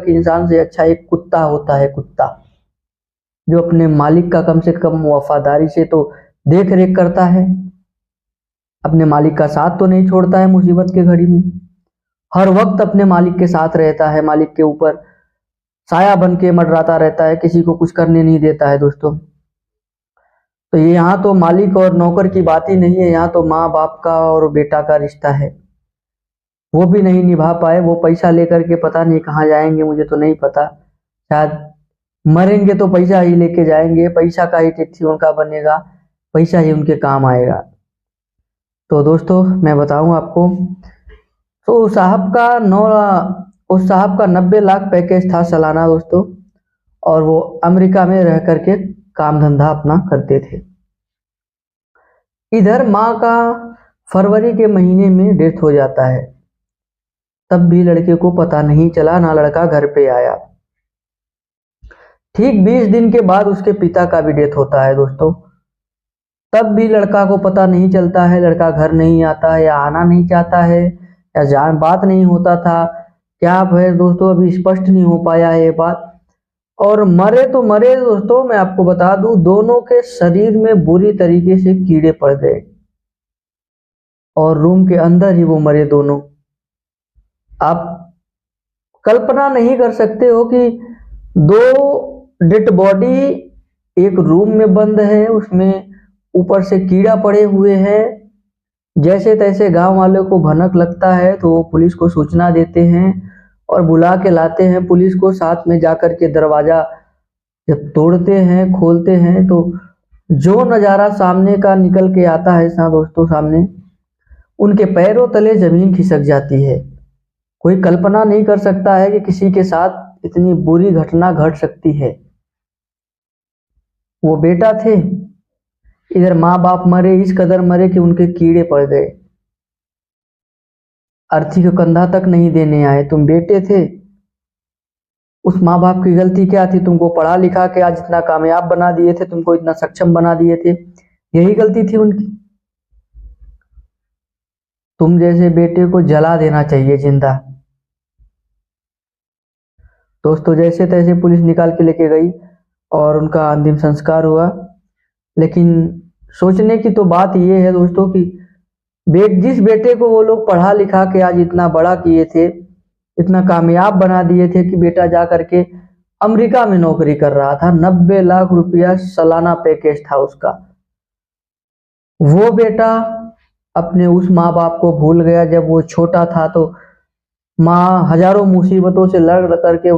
इंसान से अच्छा एक कुत्ता होता है, कुत्ता जो अपने मालिक का कम से कम वफादारी से तो देख रेख करता है, अपने मालिक का साथ तो नहीं छोड़ता है मुसीबत के घड़ी में, हर वक्त अपने मालिक के साथ रहता है, मालिक के ऊपर साया बन के मंडराता रहता है, किसी को कुछ करने नहीं देता है दोस्तों। तो ये यहाँ तो मालिक और नौकर की बात ही नहीं है, यहाँ तो माँ बाप का और बेटा का रिश्ता है। वो भी नहीं निभा पाए, वो पैसा लेकर के पता नहीं कहाँ जाएंगे, मुझे तो नहीं पता, शायद मरेंगे तो पैसा ही लेके जाएंगे, पैसा का ही तिथि उनका बनेगा, पैसा ही उनके काम आएगा। तो दोस्तों मैं बताऊं आपको, तो उस साहब का 90 लाख पैकेज था सालाना दोस्तों, और वो अमेरिका में रह करके काम धंधा अपना करते थे। इधर माँ का फरवरी के महीने में डेथ हो जाता है, तब भी लड़के को पता नहीं चला, ना लड़का घर पे आया। ठीक 20 दिन के बाद उसके पिता का भी डेथ होता है दोस्तों, तब भी लड़का को पता नहीं चलता है, लड़का घर नहीं आता है या आना नहीं चाहता है या जान बात नहीं होता था, क्या है दोस्तों अभी स्पष्ट नहीं हो पाया है ये बात। और मरे तो मरे दोस्तों, मैं आपको बता दूं दोनों के शरीर में बुरी तरीके से कीड़े पड़ गए और रूम के अंदर ही वो मरे दोनों। आप कल्पना नहीं कर सकते हो कि 2 डेड बॉडी एक रूम में बंद है, उसमें ऊपर से कीड़ा पड़े हुए हैं। जैसे तैसे गांव वालों को भनक लगता है तो वो पुलिस को सूचना देते हैं और बुला के लाते हैं पुलिस को, साथ में जाकर के दरवाजा जब तोड़ते हैं खोलते हैं तो जो नज़ारा सामने का निकल के आता है दोस्तों सामने, उनके पैरों तले जमीन खिसक जाती है। कोई कल्पना नहीं कर सकता है कि किसी के साथ इतनी बुरी घटना घट सकती है। वो बेटा थे, इधर माँ बाप मरे, इस कदर मरे कि उनके कीड़े पड़ गए, अर्थी को कंधा तक नहीं देने आए। तुम बेटे थे, उस माँ बाप की गलती क्या थी? तुमको पढ़ा लिखा के आज इतना कामयाब बना दिए थे, तुमको इतना सक्षम बना दिए थे, यही गलती थी उनकी। तुम जैसे बेटे को जला देना चाहिए जिंदा। दोस्तों जैसे तैसे पुलिस निकाल के लेके गई और उनका अंतिम संस्कार हुआ। लेकिन सोचने की तो बात ये है दोस्तों कि जिस बेटे को वो लोग पढ़ा लिखा के आज इतना बड़ा किए थे, इतना कामयाब बना दिए थे कि बेटा जा करके अमेरिका में नौकरी कर रहा था, 90 लाख रुपया सालाना पैकेज था उसका, वो बेटा अपने उस माँ बाप को भूल गया। जब वो छोटा था तो माँ हजारों मुसीबतों से लड़ करके